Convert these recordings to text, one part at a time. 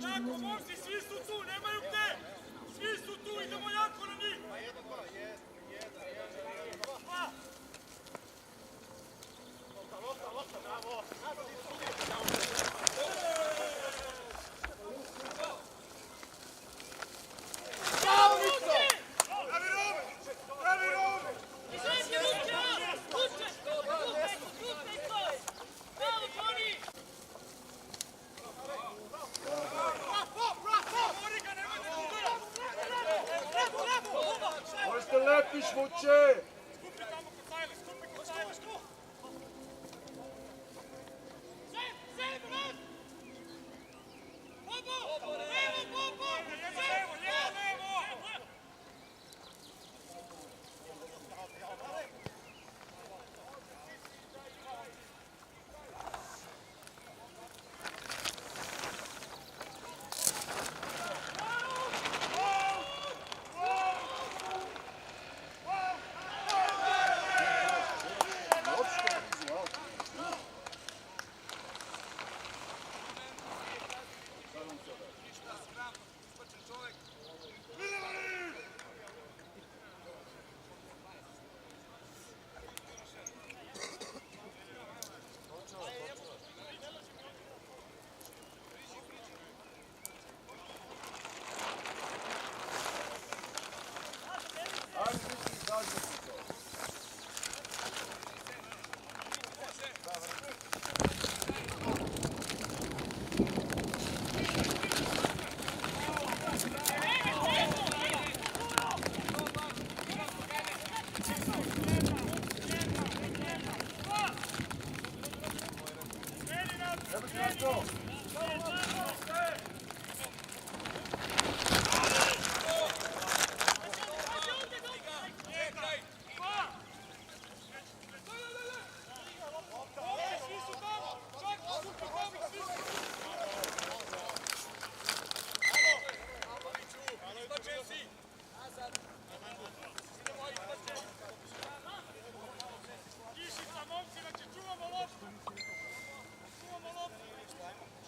Jako, momci, svi su tu, nemaju gde! Svi su tu, idemo jako na njih! Možete lepiš, Vuče! Skupi tamo kod Sajle, skupi kod Sajle! Sej, brat! Bobo! Levo, Bobo! Levo, levo! Tišica, momci, znači čuvamo loptu! Čuvamo loptu!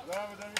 Bravo, David!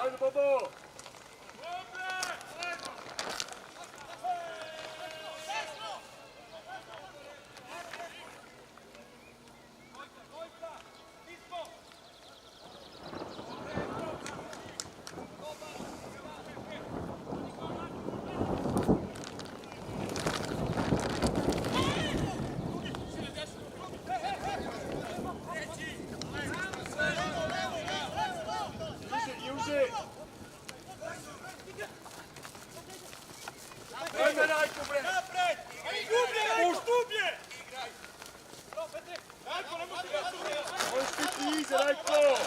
Ajde, Bobo! Use it! Ajde, Rajko, bre! Puš, dublje! Možeš biti iza, Rajko!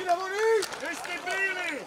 Idemo ni! Gdje ste bili?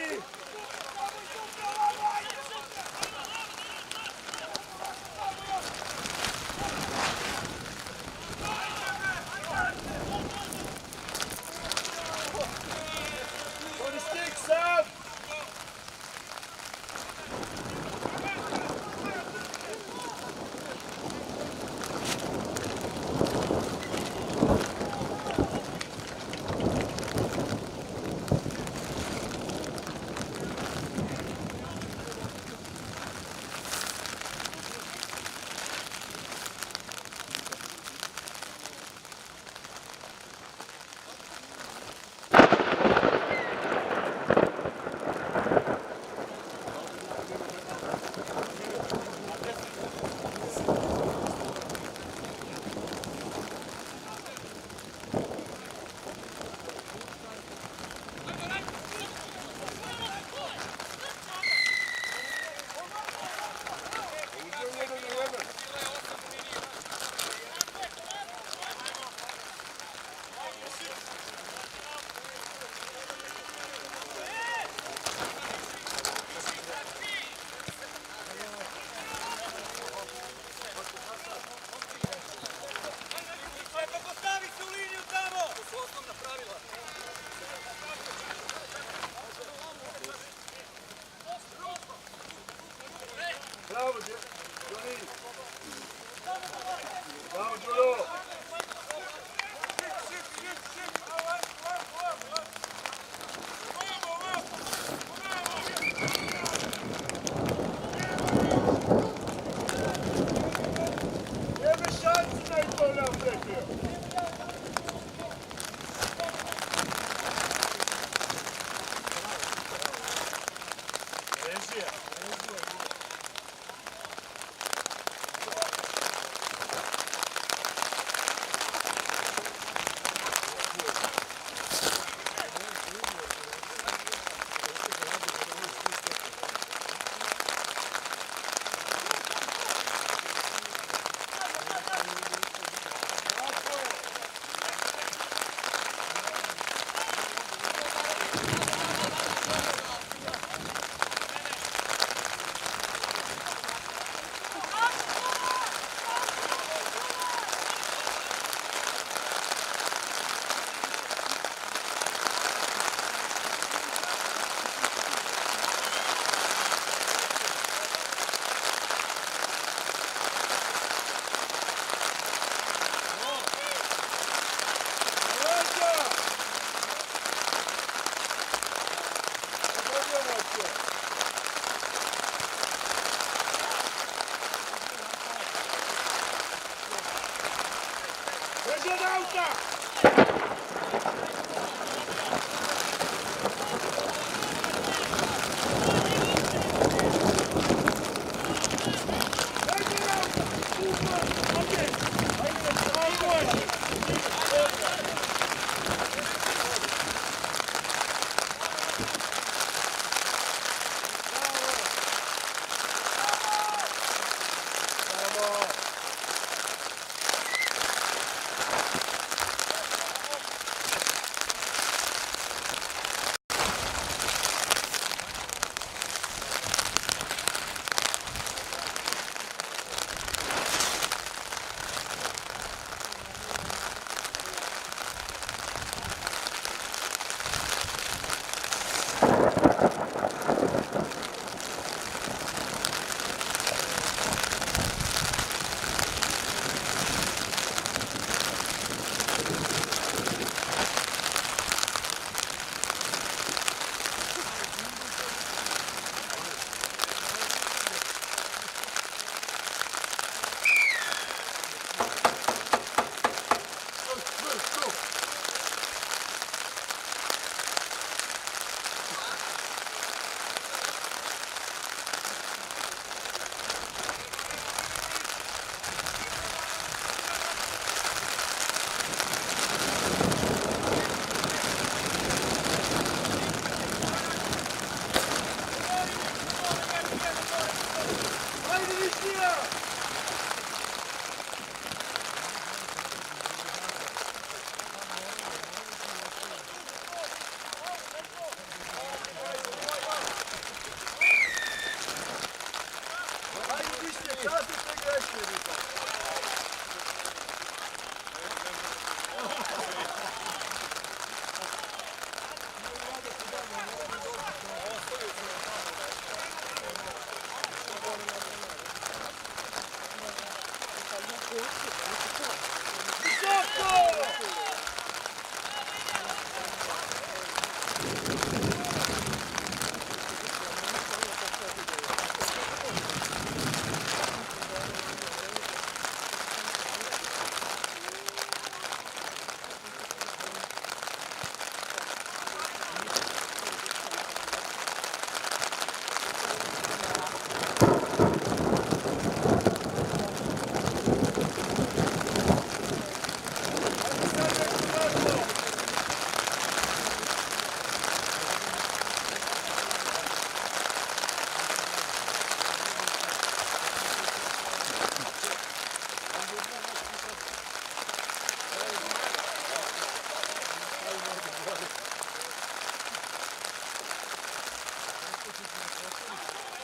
Vedi! On the stick, Sam! Bravo, Johnny! Bravo, Giulio! Nema šanse da je to napravio! Režija! Beži od auta! Beži od auta! Super! Ovdje! Ajde! Bravo!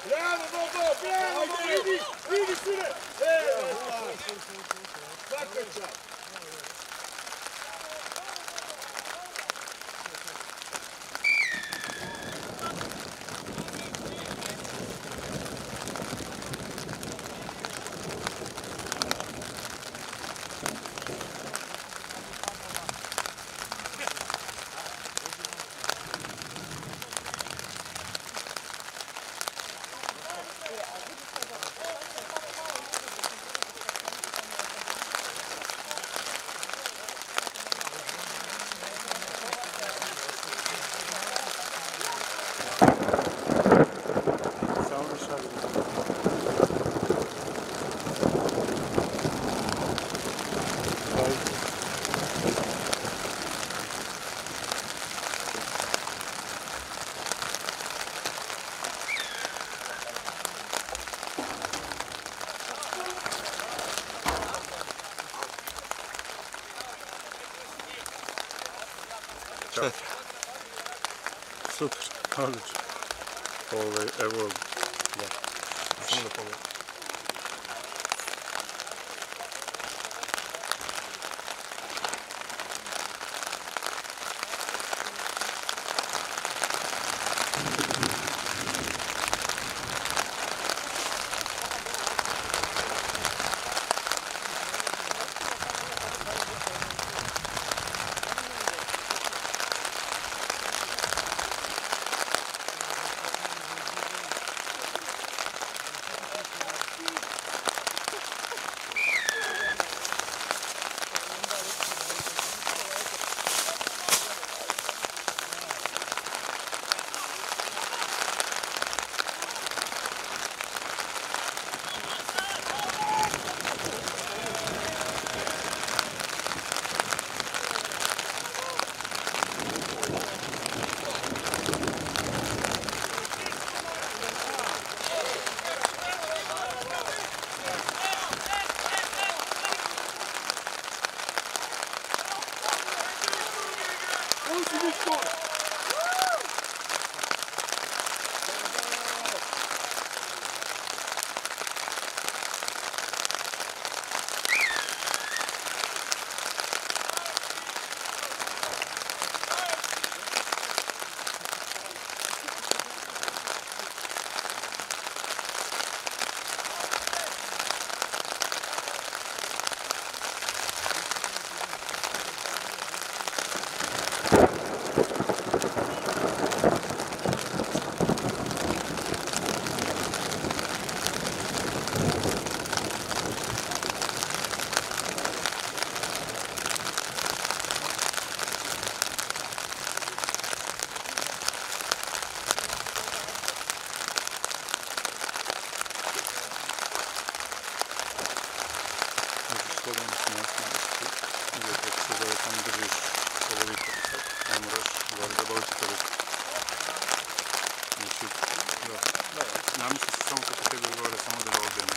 Bravo, Bobo, bravo, vidi, vidi sine. Svaka čast. Super, odlično. Evo, da. Samo da pogledam. Namislio sam samo kako tebi odgovara, samo da ga odbijem.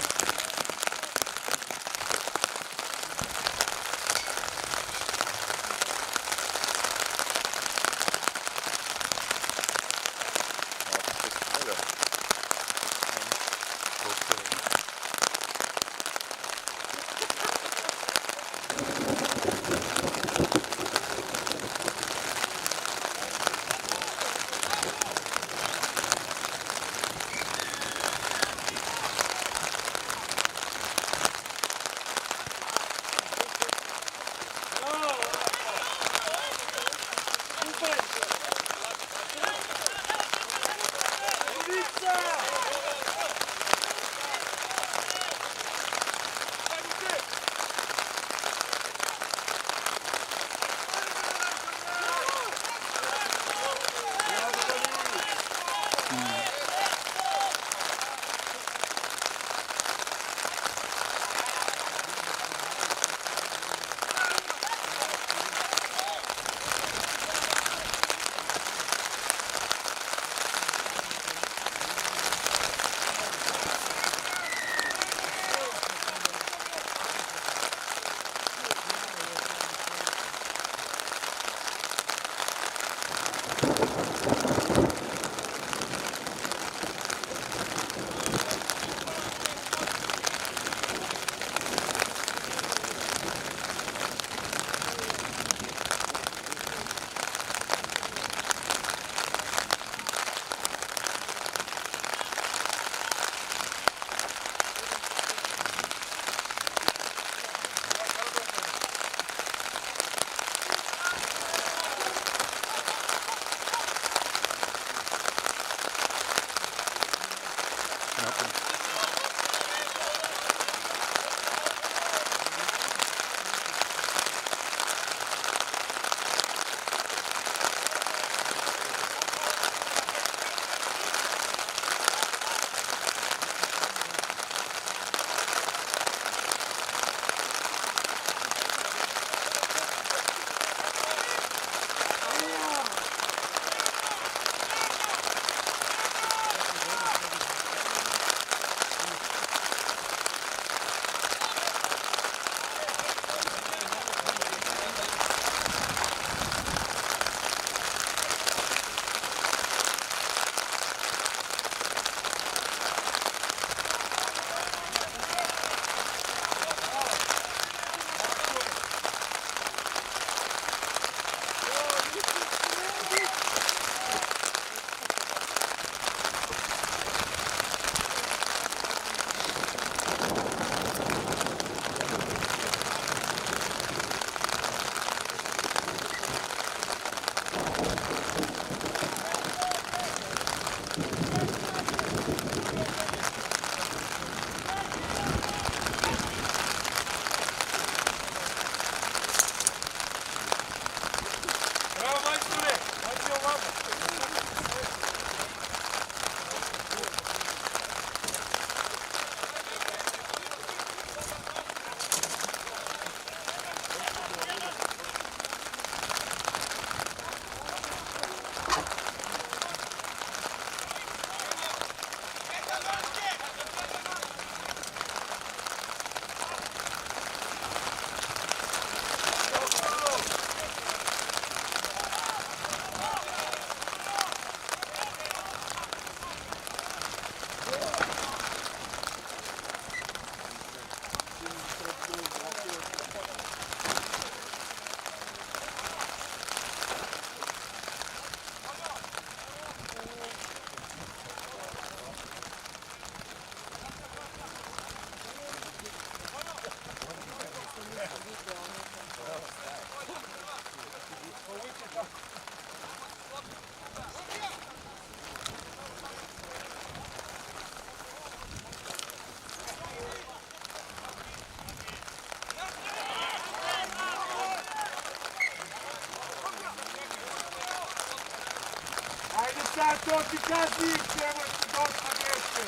ti kazni, nemoj ti dosta greške.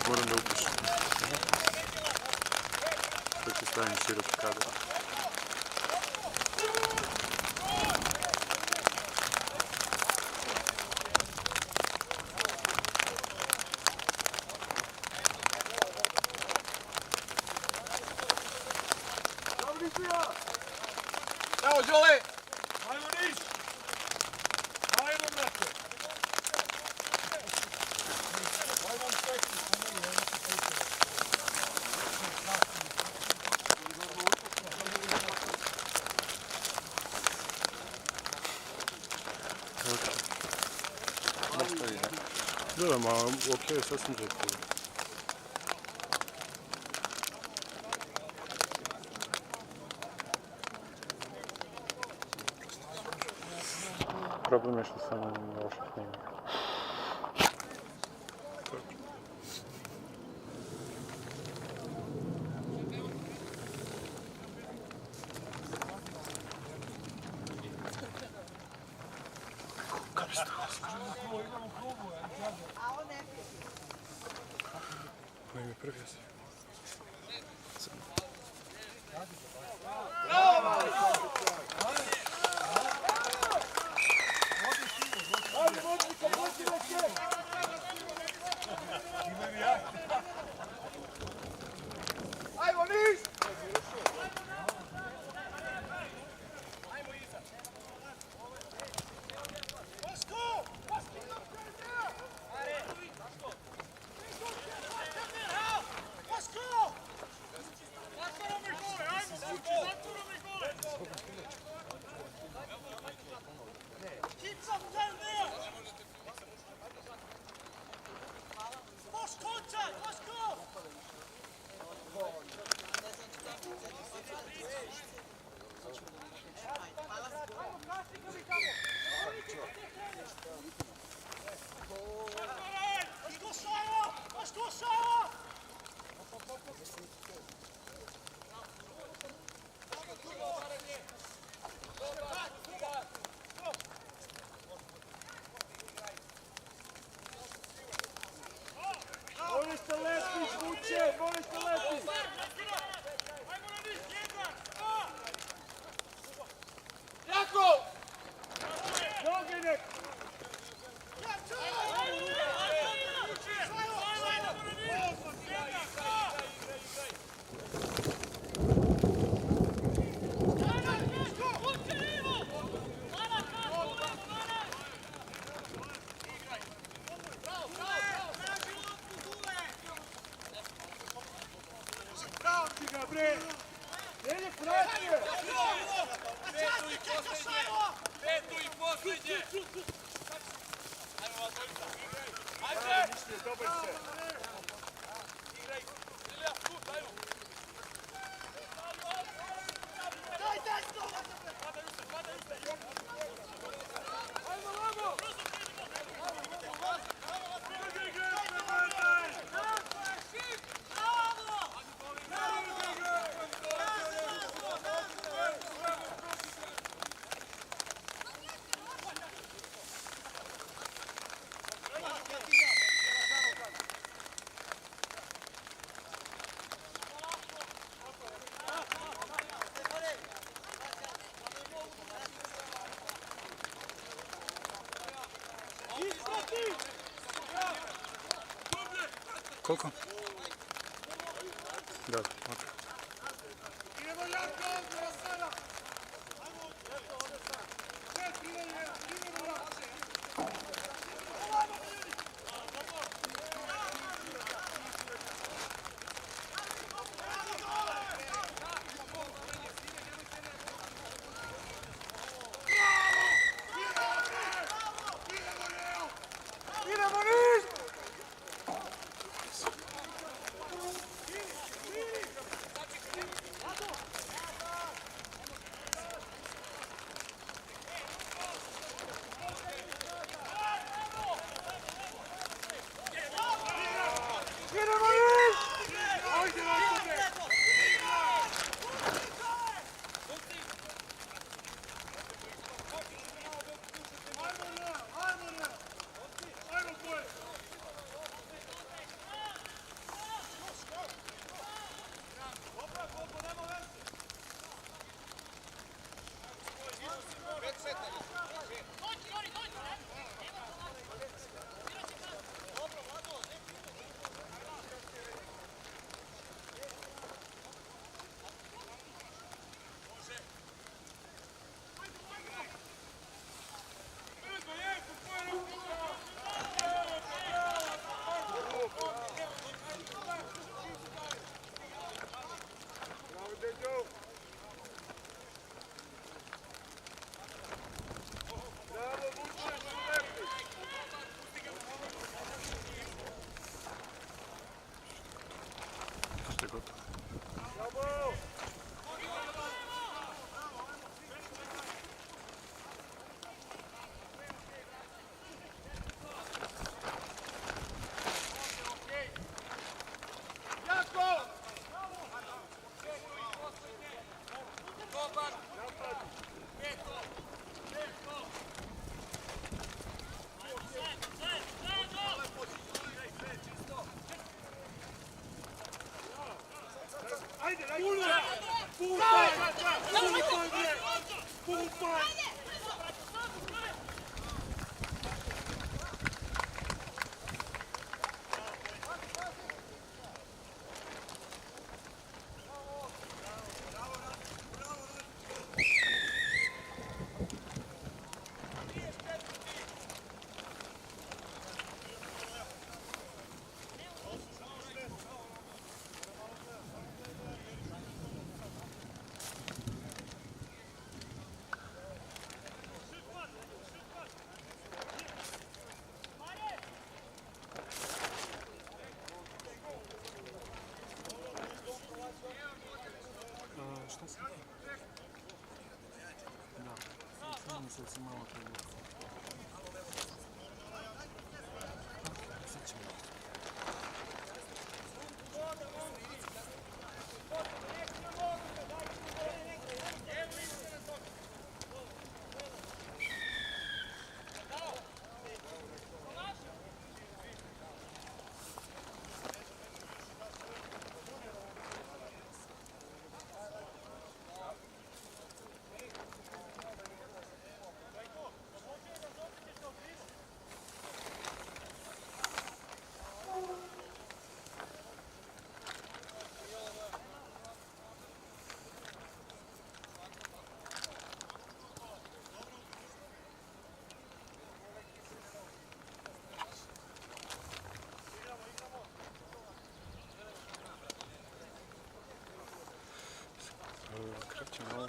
Moram da upišem. To će stavim široki kadar. Evo, Đole! Ajmo niš! Ajmo, brate! Ajmo sekciju, Da, ma okej, sasvim rekao. Problem je što sam loša snimka. Koji mi prvi si? Ajmo niš! Možeš te letiš, Vuče, možeš te letiš! Jako! Noge nek! Bre! Jelje, pratije! Petu i posljednje! Ajde! Dobar se! Koliko? Da, ok. Idemo jako ozbiljno sada! Idemo jako! Idemo niz! Idemo niz! Ajde, ajde! Ajmo boje! Bravo, Deđo! Bravo, Vuče, super! Što je gotovo. Bravo! Jako! Napad! Ajde, ajde! Pumpaj! Pumpaj, bre! Pumpaj! Šta sam? Da, čini mi se da si malo to. Sad ćemo. Kreće malo.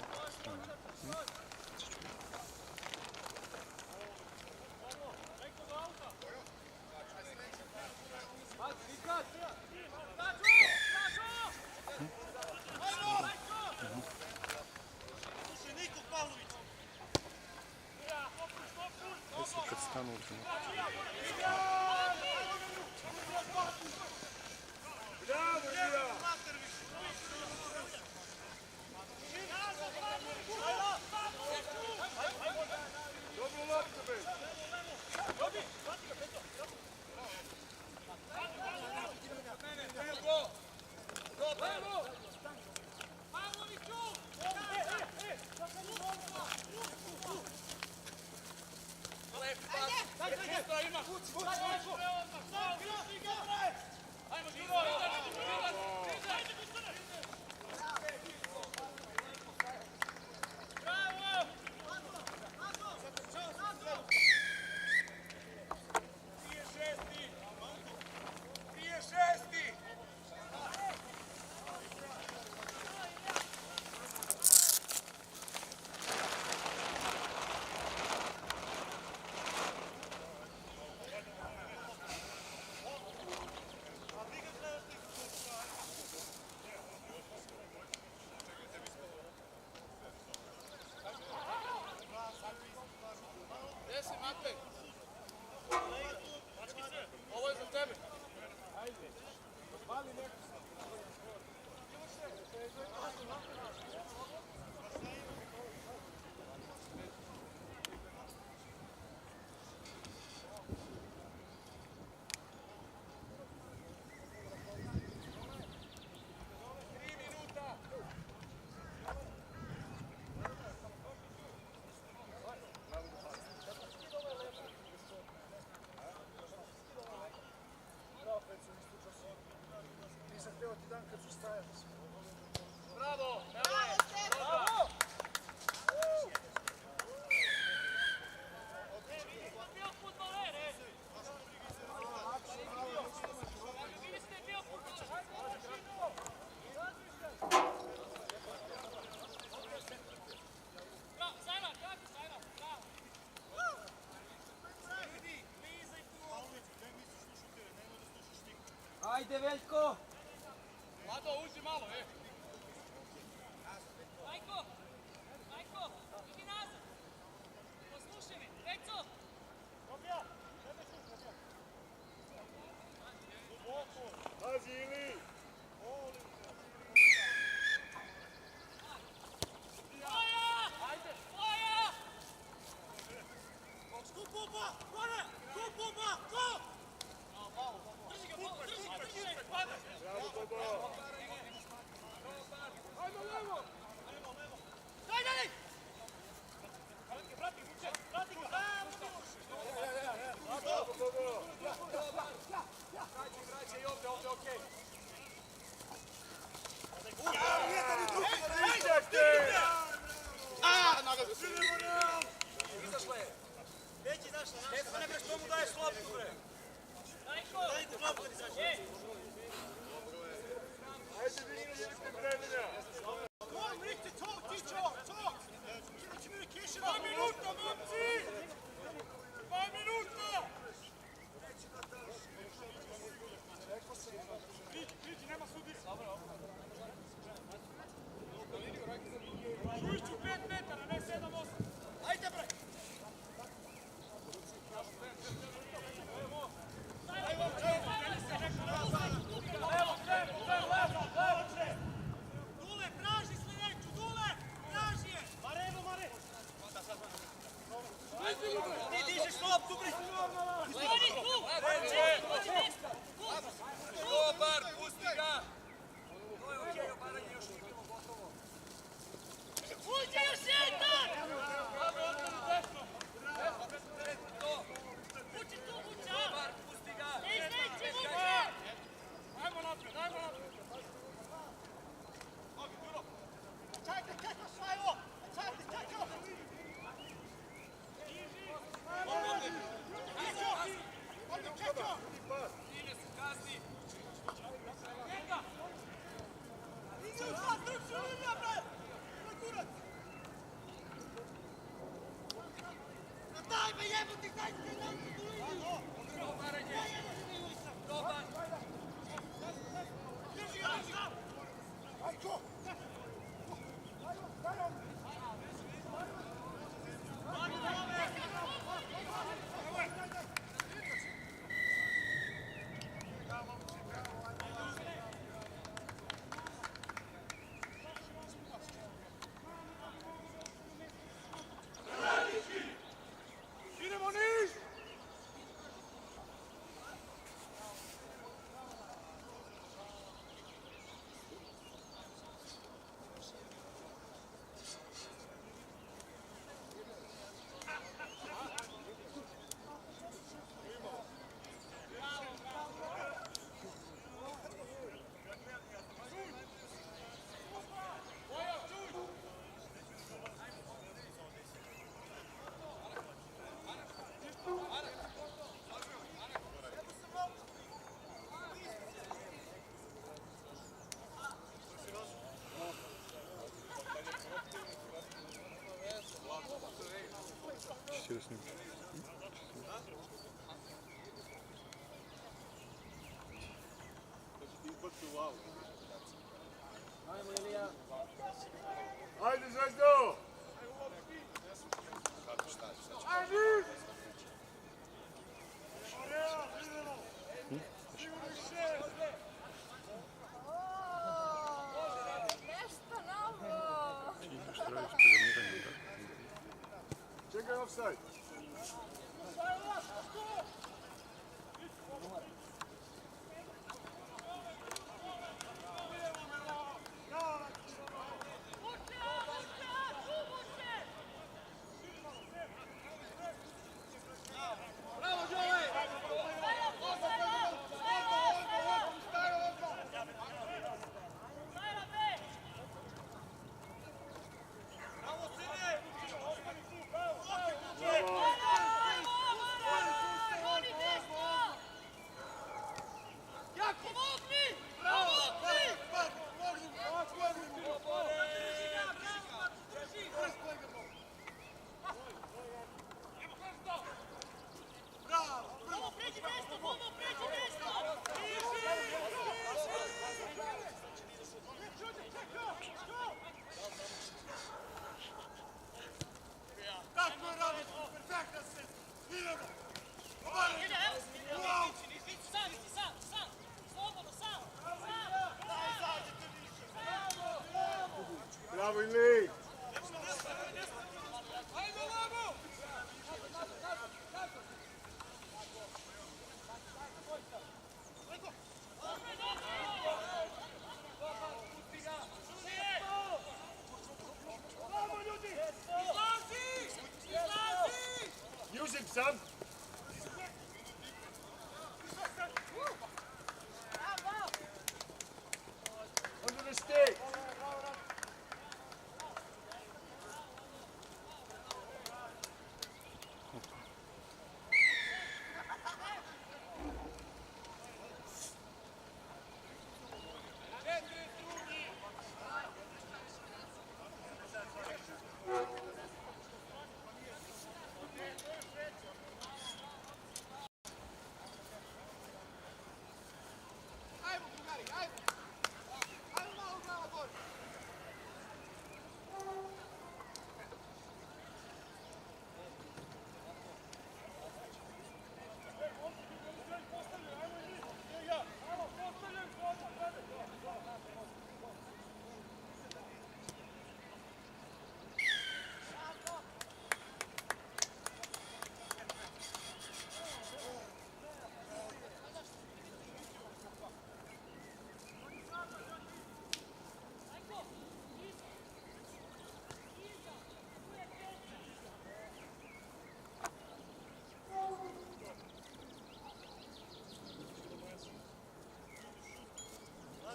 Kad stanu uzmano. Bravo, Žija! Dobro loptu, be! Nisam htio ti dan kad su stajali. Bravo! Bravo! Bio fudbaler, e! Bili ste bio fudbaler! Bravo, Sajman, kako Sajman? Bravo! Ajde, Veljko! Vlado, uđi malo, e! Majko! Majko! Idi nazad! Poslušaj me! Veco! Pazi ili! Moja! Ajde! Moja! Skup oba! Gore! Skup oba! Go! Drži ga, drži ga, drži ga! Bravo, Bobo! Ajmo levo! Daj, daj! Vrati, vuče! Vrati ga! Bravo, Bobo! Vraća i ovdje, okej! Izašla je! Već izašla! Stefane, bre, što mu daješ loptu, bre? Majko! Daj mu loptu, kad izašla! Ej! Ajde, vidite, idete vremena! Come on, we need to talk to each other! Talk! Get the communication out! 2 minuta, momci! 2 minuta! Priđi, nema sudije! Uliću 5 metara, ne 7-8! Ajde, bre! Dule, traži sljedeću, Dule! Traži je! Marevo, Mare! Ti dižeš loptu, bre! Oni tu! Dobar, pusti ga! To je okej, obaranje još nije bilo gotovo. Uđe još jedan! Uđi tu, uđe! Dobar, pusti ga! Neći, uđe! Ajmo napred, ajmo napred! Čekaj, kako Šajlo! Čekaj, kako! Ovdje, kako! Ine se kazni! Njega! Iđe u nas, drži linija, bre! Na kurac! Daj me jebati, daj se nam tu liniju! Obaranje! Dobar! Drži ga, drži ga! Ajko! Idemo niz! Ще snimit. Ajmo, Ilija! Ajde, Zvezdo! Ajde! offside. Bravo Ili! Use him, son! Under the stick!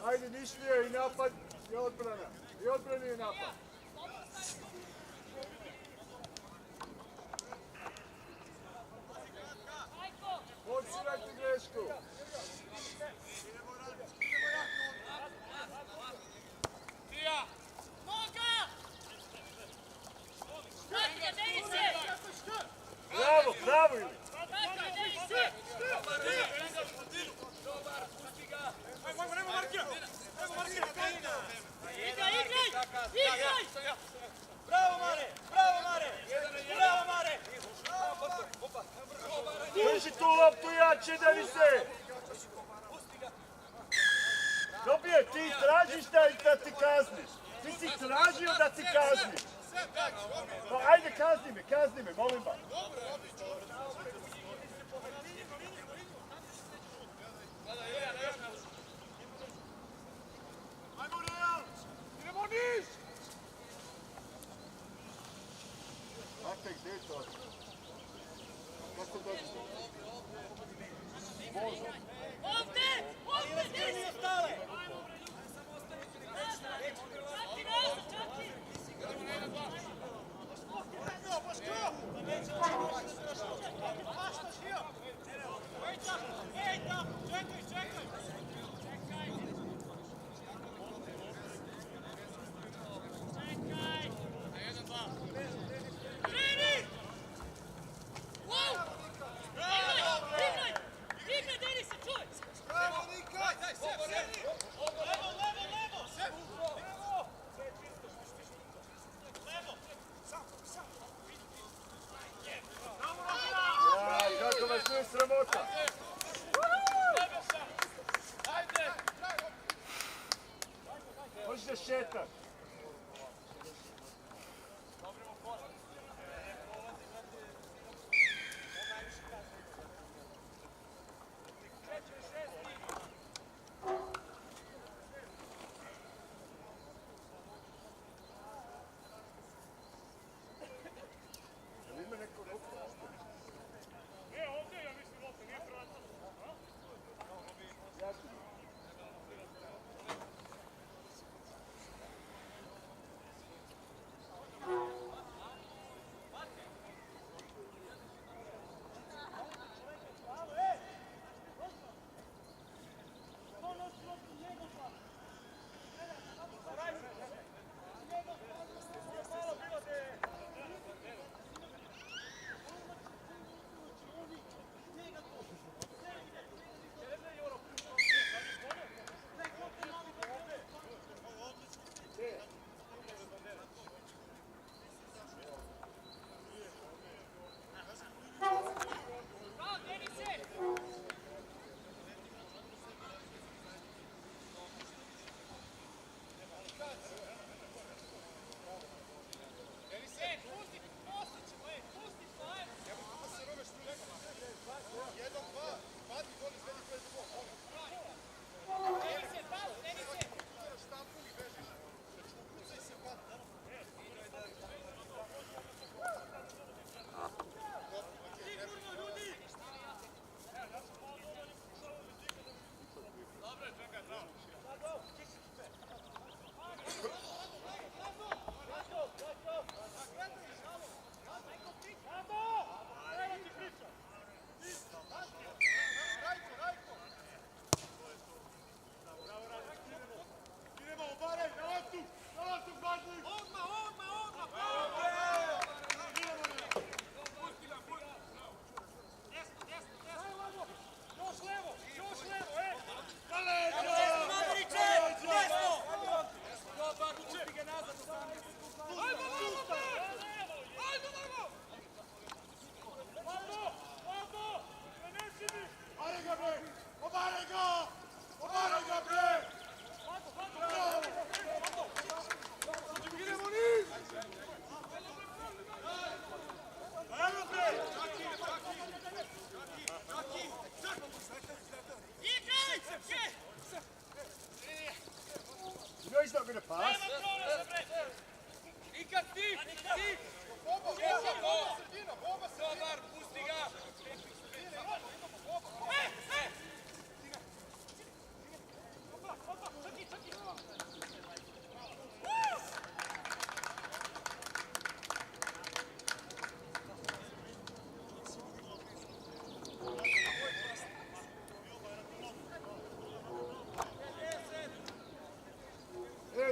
Ajde, nišlije i napad i odbrana. I odbrana i napad. Forsirajte grešku. Bravo, bravo Ili. Drži tu loptu jače da vi se. Dobije, ti tražiš da ti kazniš. Ti si tražio da ti kazniš. Pa ajde kazni me, molim vas. Ajmo Real! Idemo niš! Znate gdje je to? Kako dođe? Voza. Ovdje, gdje su stale? Kako vas nije sramota? Možeš da šetak.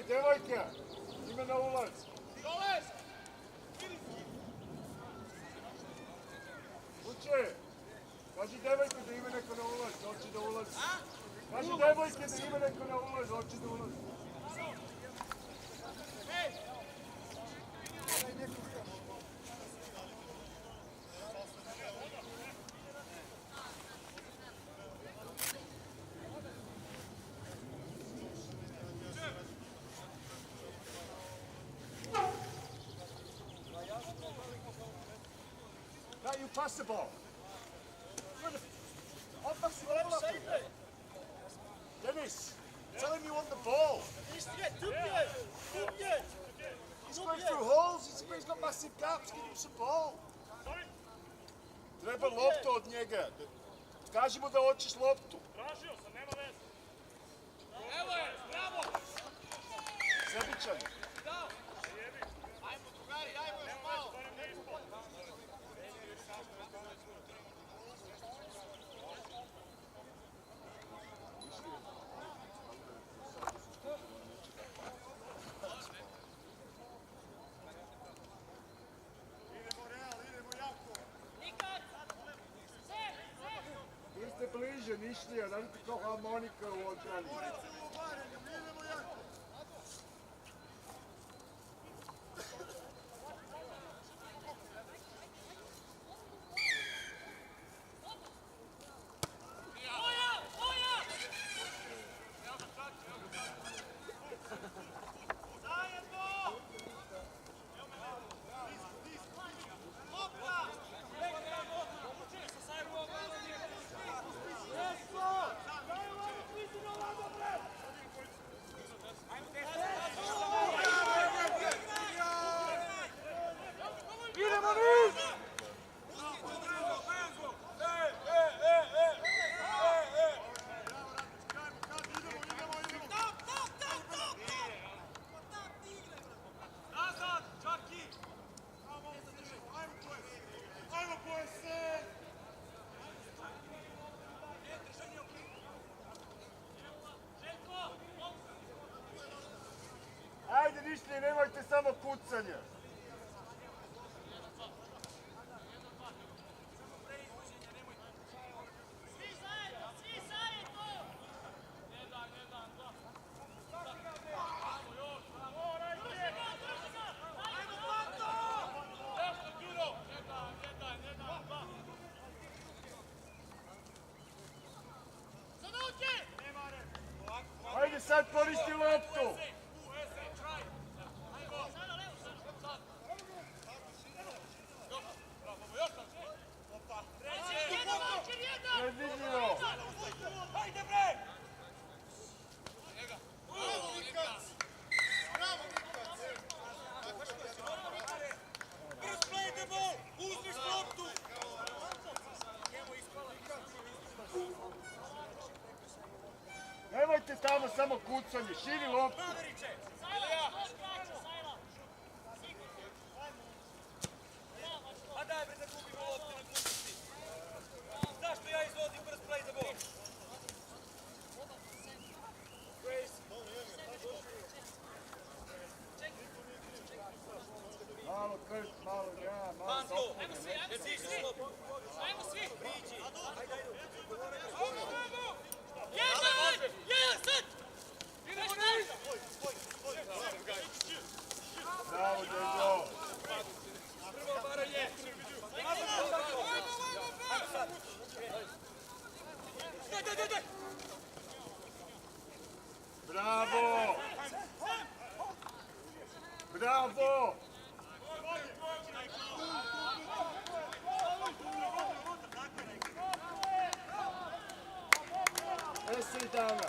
devojke, ime na ulaz. Uče, kaži devojke da ime neko na ulaz, hoće da ulazi. Kaži devojke da ime neko na ulaz, hoće da ulazi. Now you pass the ball. Pass the ball up. Dennis, tell him you want the ball. He's going through holes, he's got massive gaps, give him some ball. Treba loptu od njega. Kaži mu da hoćeš loptu. Tražio sam, nema veze. Evo je, bravo! Sebičan. Ajmo drugari, ajmo još malo! Vi ste bliže, Nišlija, radite kao harmonika u odbrani. Ajde, Nišlija, nemojte samo kucanje. Ajde sad koristi loptu. Predvidljivo. Hajde bre! First play the ball! Uzmiš loptu! Nemojte tamo samo kucanje, širi loptu. Paveriće! A daj bre da gubimo lopte na gluposti! Zašto ja izvodim first play the ball? Malo krst, malo ja, malo Manto! sopne. Jesi išli loptu? Ajmo svi! Priđi! Jedan, sad! Idemo niz! Bravo, Dežo. Prvo varanje! Daj! Bravo! Bravo! 10 dana.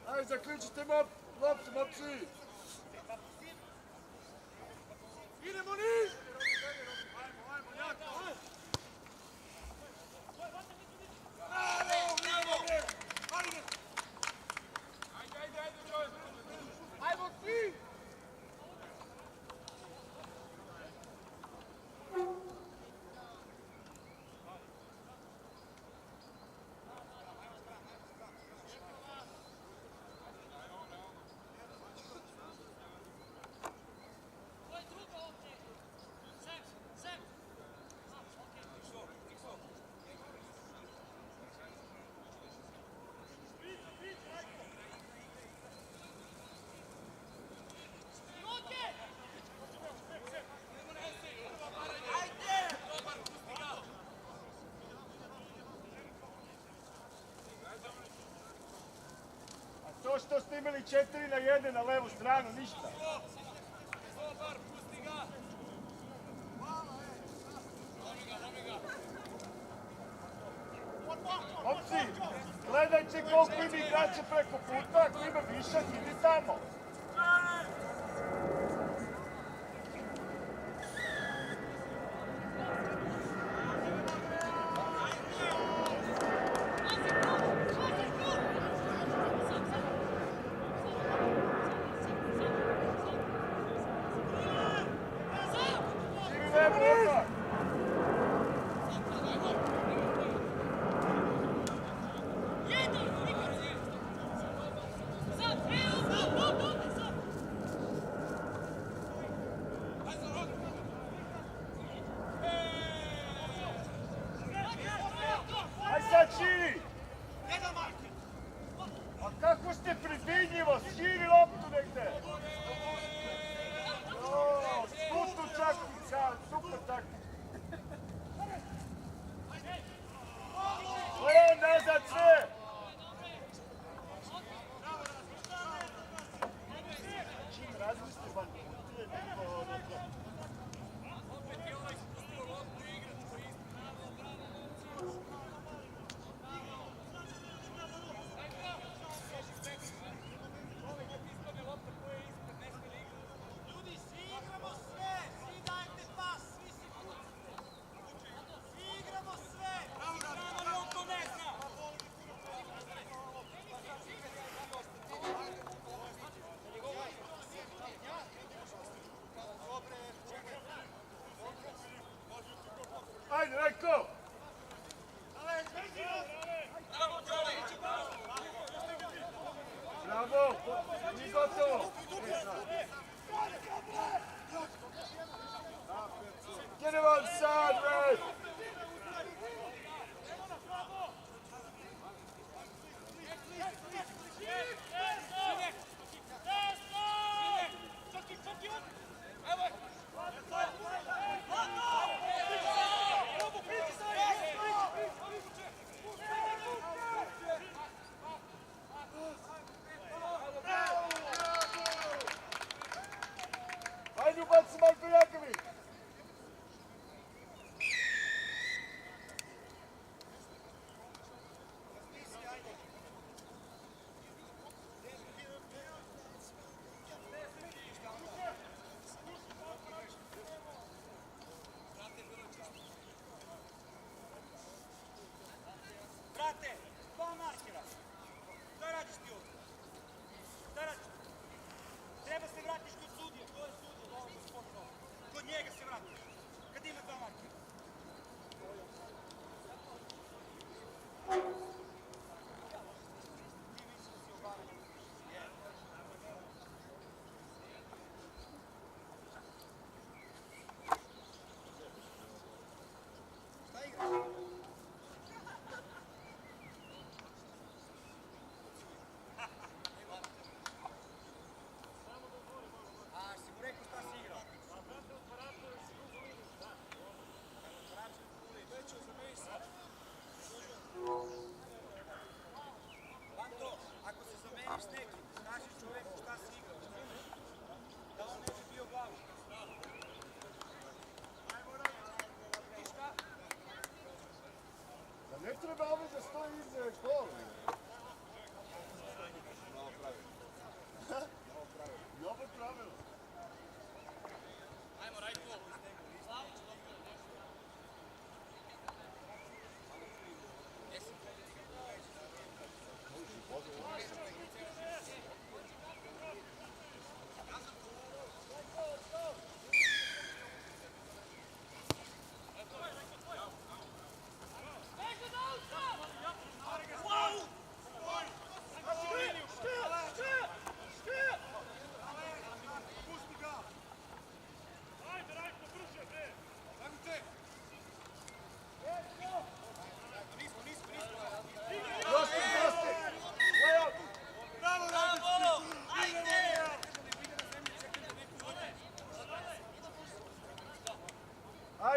Ajde, zaključite loptu, momci! Idemo niz! Ajmo, jako! Ajmo svi! To što ste imali 4-1 na levu stranu, ništa. Momci, gledajte koliko ima igrača preko puta, ako ima više, idi tamo. Go!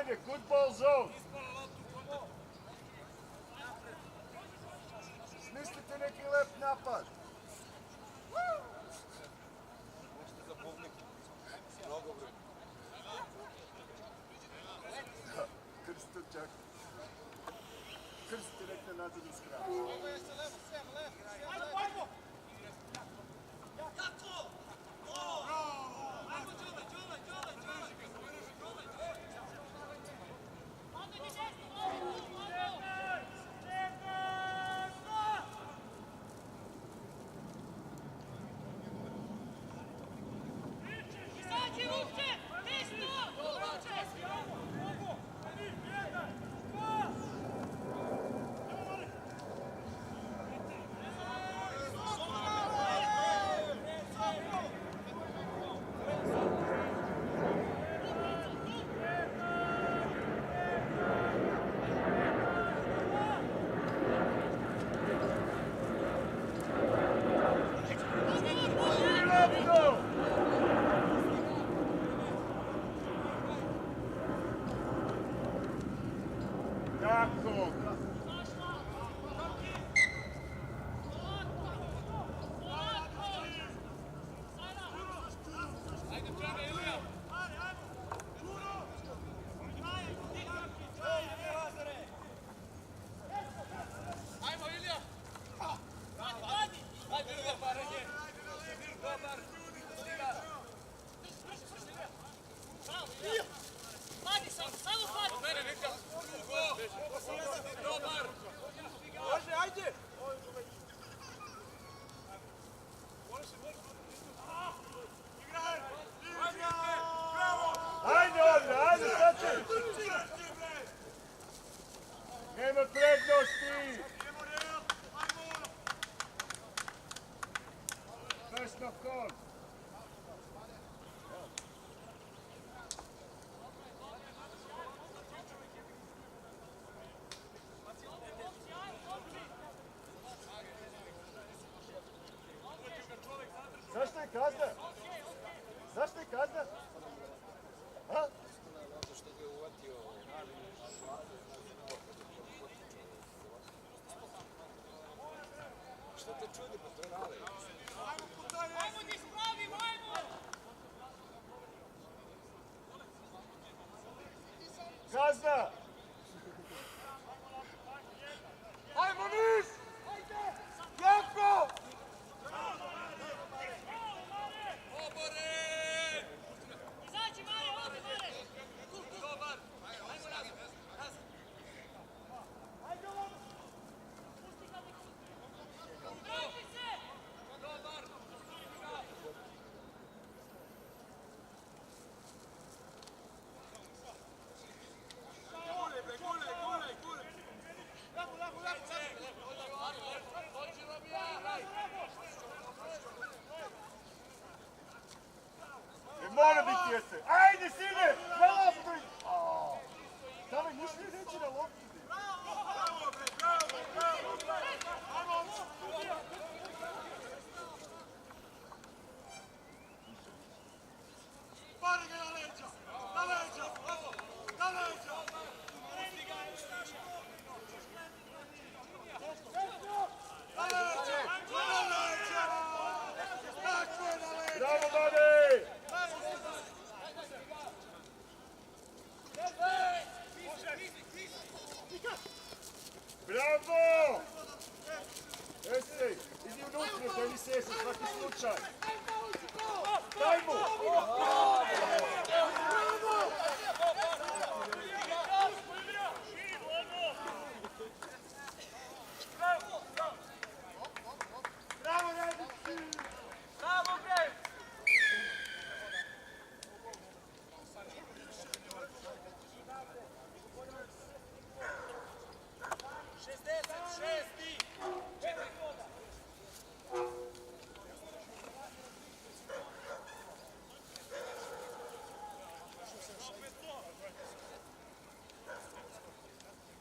Ajde, good ball zone. Smislite neki lep napad. Krsto čak. Krsto rekne nazad iz kraja. Tako. Ajde ovdje, ajde, sad će. Nema prednosti. First knock on. Zašto je kazna? Zašto je kazna? A? Zato što ga je uvatio što te čudi, pa to je rale. Ajmo da ispravimo, ajmo! Kazna! Ajmo niz! Jako! Izađi, Mare, ovdje, Mare! Dobar! Ajmo nazad! Vrati se! Dobar! Ne mora biti jeste. Ajde, sine! Na loptu! Dame, ništa ne reći na loptu. Pari ga na leđa! Na leđa! Na leđa! Na leđa! Na leđa! Tako je, na leđa! Bravo, Mane! Bravo! Jesi, idi unutra, da mi se svaki slučaj. Daj mu! Bravo, Radici! Bravo, bre!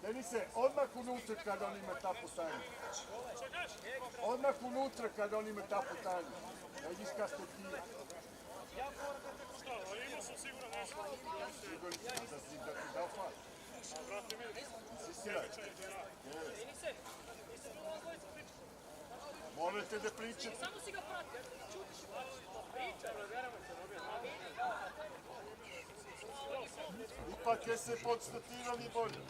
Denise, odmah unutra kada on ima ta putanja. Odmah unutra kada on ima ta putanja. Da vidiš kako ti je. Ali imao sam sigurno nešto. Siguran da si dao pas. Insistiraj. Morate da pričate. Samo si ga prati, čutiš priča, Ipak je se podstatirali bolje.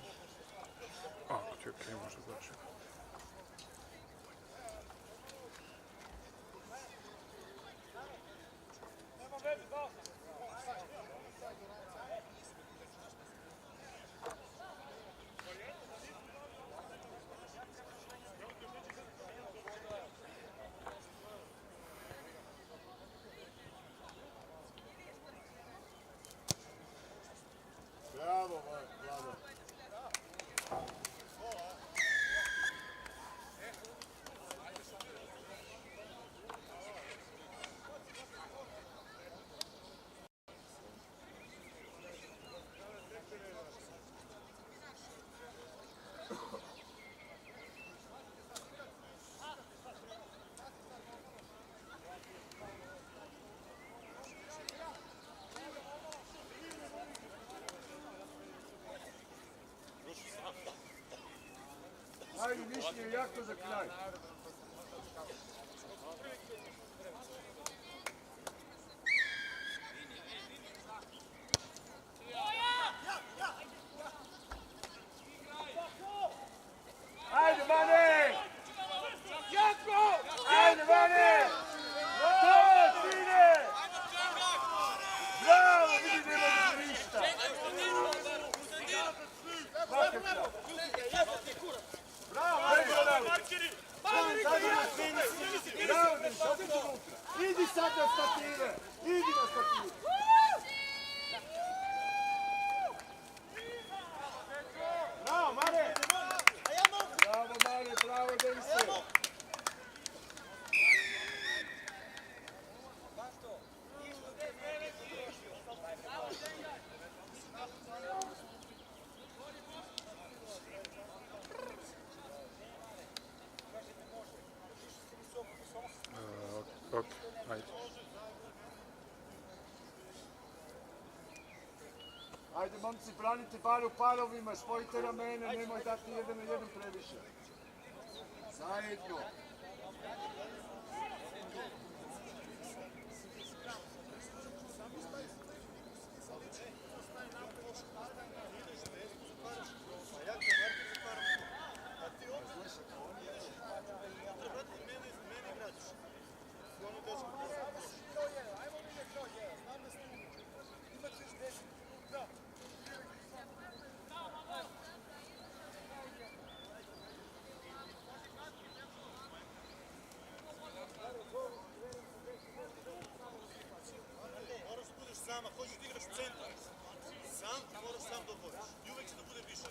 Ako ti je okej, može doći. Bravo, Vlado. Ajde, mišljenje jako za kraj. Ajde, Mane! Ajde, Mane! To, sine! Bravo, vidi, nema da ništa. Svaka čast. Bravo, ajde, bravo. Bravo, Denis, opet unutra. Idi sad na stative. Idi na stative. Bravo, Mane. Bravo, Mane, bravo, Denise. Ok, ajde. Ajde, momci, branite bar u parovima, spojite ramene, nemoj dati jedan na jedan previše. Zajedno. Sam, ako hoćeš da igraš u centar, sam moraš sam da otvoriš. I uvek će da bude više.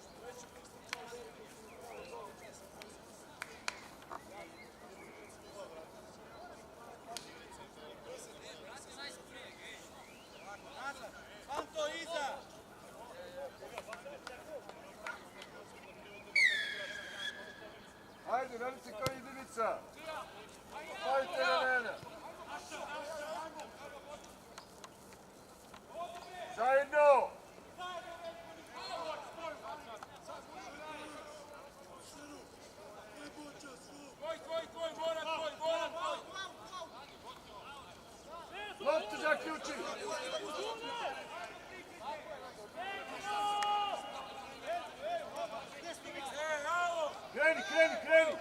Sam to iza! Ajde, radite kao jedinica. Spojite ramene. Zajedno! Loptu zaključi! Kreni, kreni, kreni!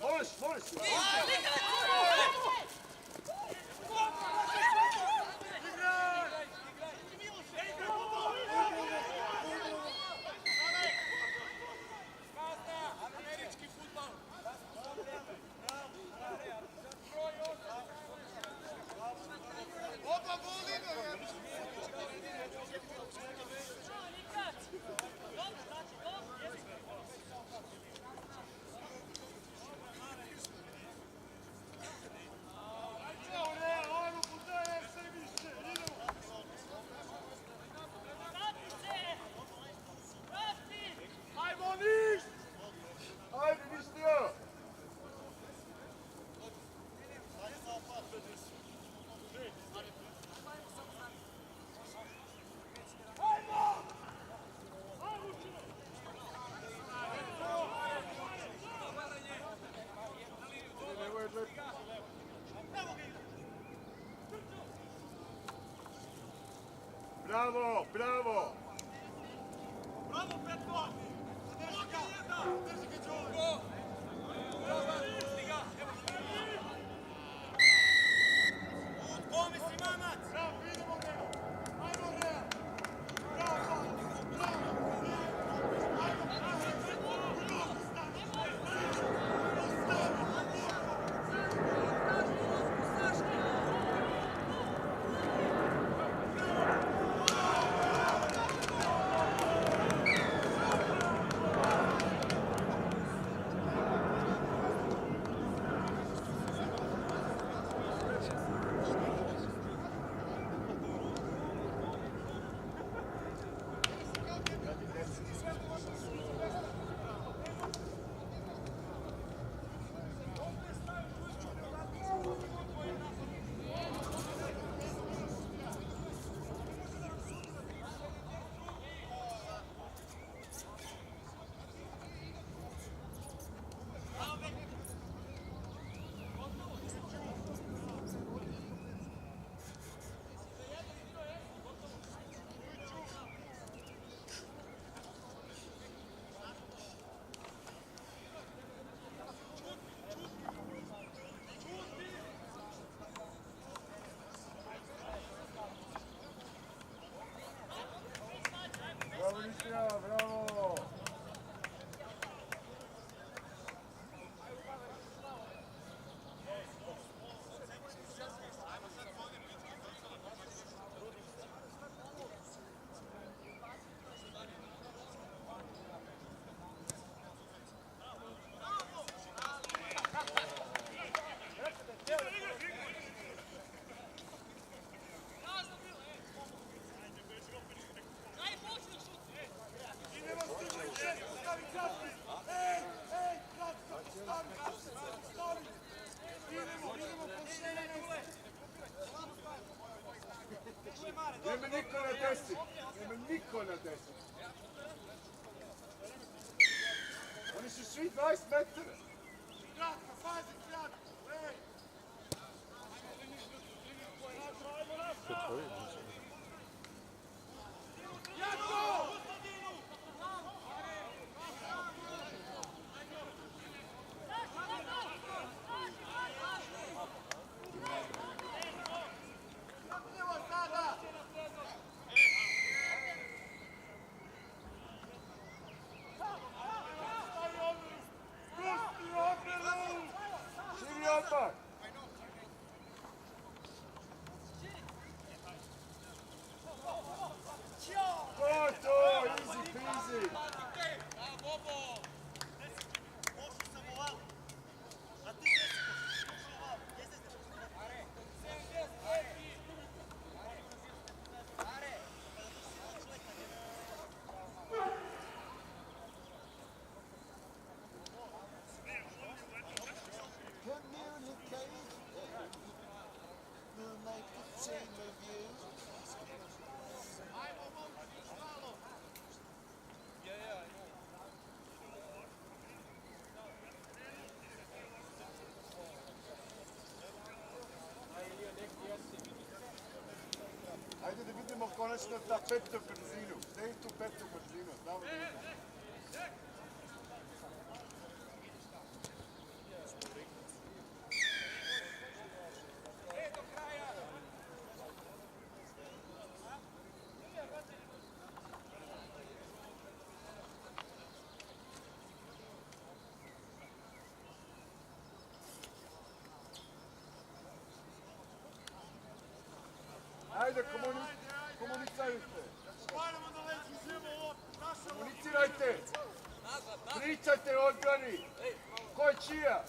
Možeš, možeš! Bravo, bravo! Bravo, Petko! Drži ga! Drži ga, Đole! Pomisli, mamac! Bravo, idemo, Real! Ajmo, Real! Bravo, bravo! Bravo, Nišija, bravo! Nema niko na 10! Nema niko na 10! Oni su svi 20 metara! Kratka, pazi, kratka! Ej! Jako! Živi odmah! To, easy peasy! Ajde da vidimo konačno ta petu brzinu. Gde je tu petu brzinu? Znamo da vidimo. Ajde, komunicajte. Hvalimo da leći živo ovo, naša Komunicirajte. Pričajte odbrani. Ko je čija?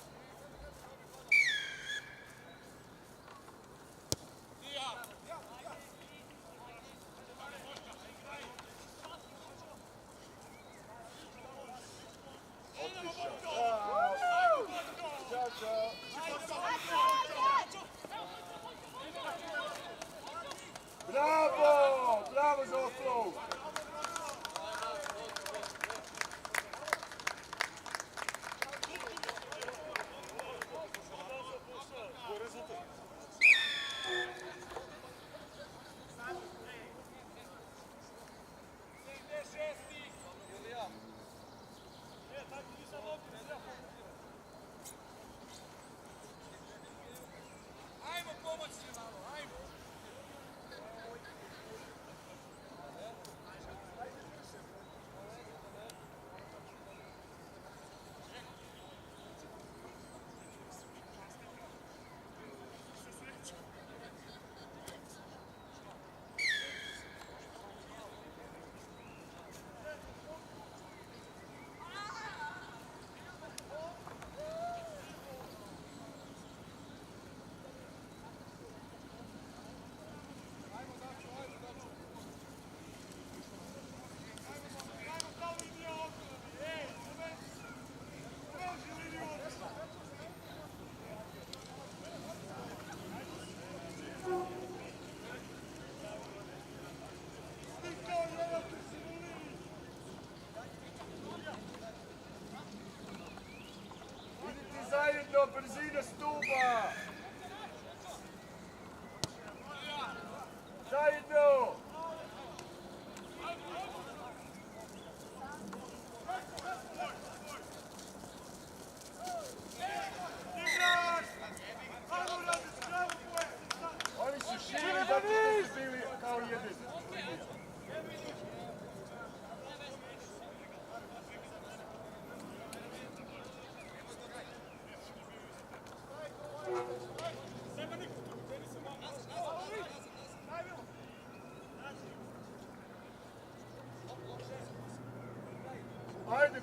Ćao, čao. Bravo! Bravo za offload!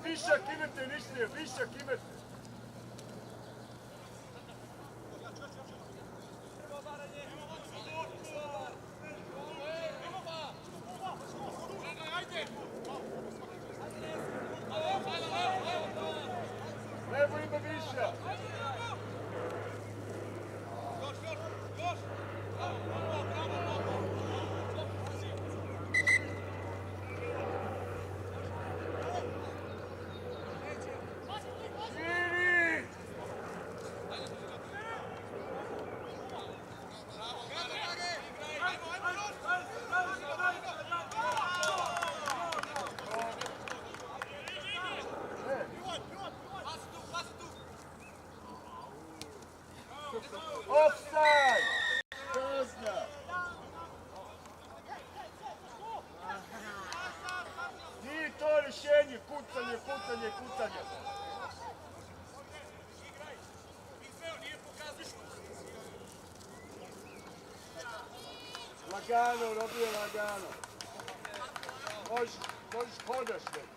Višak imate, Nišlije, višak imate. Levo ima viša. Širi! Offside! Kazna! Nije to rješenje, kucanje, kucanje, kucanje. Lagano, Robije, lagano. Možeš hodaš već.